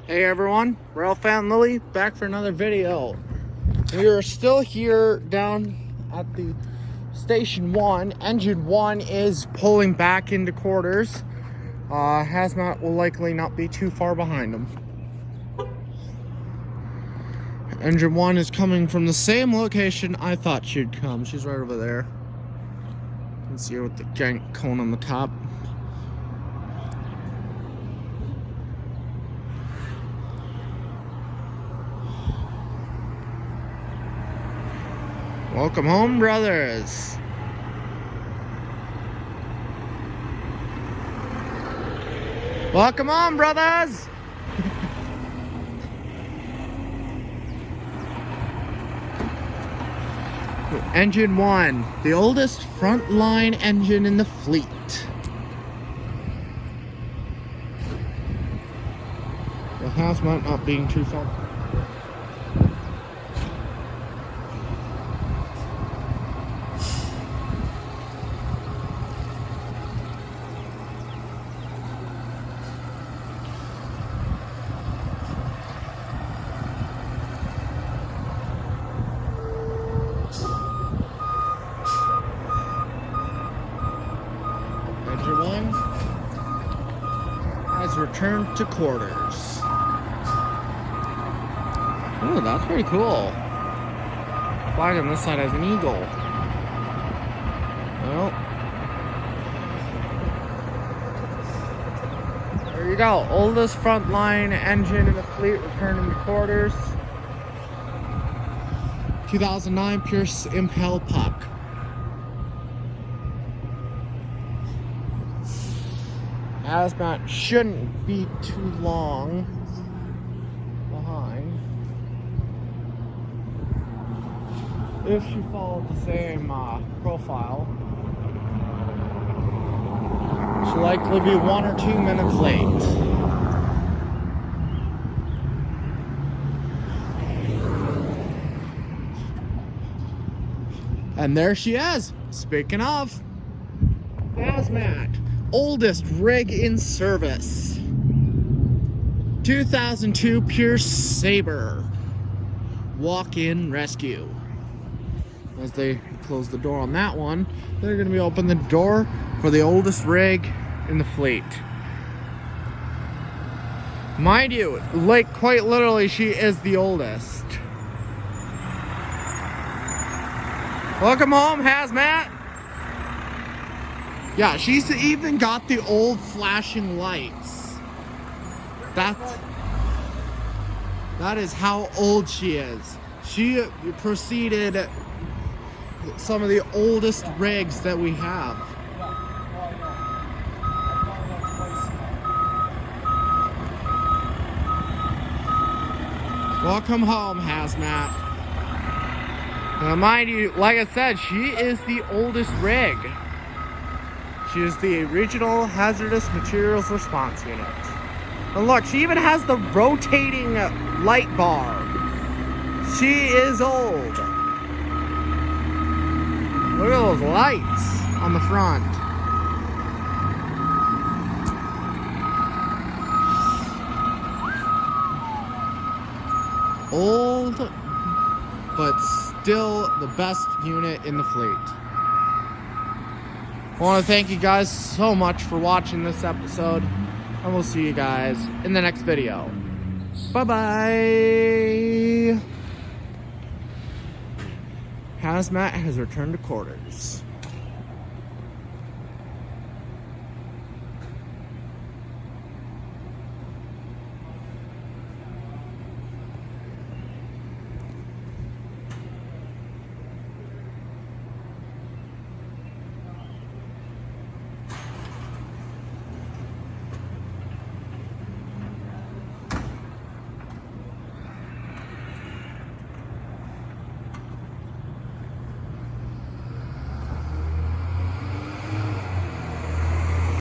Hey everyone, Ralph and Lily back for another video. We are still here down at the Station 1. Engine 1 is pulling back into quarters. Haz-Mat will likely not be too far behind him. Engine 1 is coming from the same location I thought she'd come. She's right over there. You can see her with the giant cone on the top. Welcome home, brothers. Welcome home, brothers. Engine 1, the oldest frontline engine in the fleet. The Haz-Mat not being too far. Engine 1 has returned to quarters. Oh, that's pretty cool. Flag on this side has an eagle. Well, there you go. Oldest frontline engine in the fleet returning to quarters. 2009 Pierce Impel Puck. Haz-Mat shouldn't be too long behind if she followed the same profile. She'll likely be 1 or 2 minutes late. And there she is. Speaking of, Haz-Mat. Oldest rig in service. 2002 Pierce Sabre. Walk-in rescue. As they close the door on that one, they're going to be opening the door for the oldest rig in the fleet. Mind you, like quite literally, she is the oldest. Welcome home, Haz-Mat. Yeah, she's even got the old flashing lights. That is how old she is. She preceded some of the oldest rigs that we have. Welcome home, Haz-Mat. Now, mind you, like I said, she is the oldest rig. She is the Regional Hazardous Materials Response Unit. And look, she even has the rotating light bar. She is old. Look at those lights on the front. Old, but still the best unit in the fleet. I want to thank you guys so much for watching this episode, and we'll see you guys in the next video. Bye-bye! Haz-Mat has returned to quarters.